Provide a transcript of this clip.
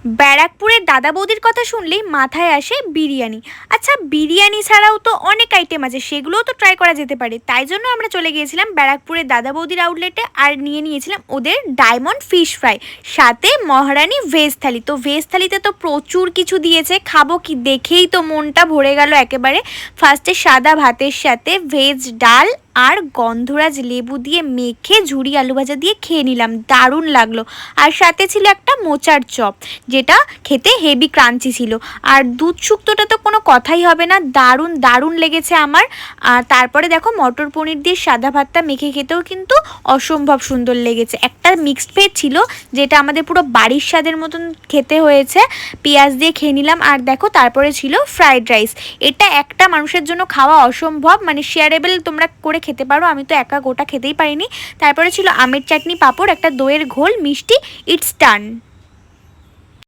ব্যারাকপুরের দাদা বৌদির কথা শুনলেই মাথায় আসে বিরিয়ানি। আচ্ছা, বিরিয়ানি ছাড়াও তো অনেক আইটেম আছে, সেগুলোও তো ট্রাই করা যেতে পারে। তাই জন্য আমরা চলে গিয়েছিলাম ব্যারাকপুরের দাদা বৌদির আউটলেটে, আর নিয়ে নিয়েছিলাম ওদের ডায়মন্ড ফিশ ফ্রাই, সাথে মহারানী ভেজ থালি। তো ভেজ থালিতে তো প্রচুর কিছু দিয়েছে, খাবো কি দেখেই তো মনটা ভরে গেল একেবারে। ফার্স্টে সাদা ভাতের সাথে ভেজ ডাল আর গন্ধরাজ লেবু দিয়ে মেখে ঝুরি আলু ভাজা দিয়ে খেয়ে নিলাম, দারুণ লাগলো। আর সাথে ছিল একটা মোচার চপ, যেটা খেতে হেভি ক্রাঞ্চি ছিল। আর দুধ শুক্তোটা তো কোনো কথাই হবে না, দারুণ দারুণ লেগেছে আমার। আর তারপরে দেখো মটর পনির দিয়ে সাদা ভাতটা মেখে খেতেও কিন্তু অসম্ভব সুন্দর লেগেছে। একটা মিক্সড ভেজ ছিল, যেটা আমাদের পুরো বাড়ির স্বাদের মতন খেতে হয়েছে, পেঁয়াজ দিয়ে খেয়ে নিলাম। আর দেখো তারপরে ছিল ফ্রাইড রাইস, এটা একটা মানুষের জন্য খাওয়া অসম্ভব, মানে শেয়ারেবল তোমরা করে খেতে পারো, আমি তো একা গোটা খেতেই পারিনি। তারপরে ছিল আমের চাটনি, পাঁপড়, একটা দইয়ের ঘোল, মিষ্টি। ইটস ডান।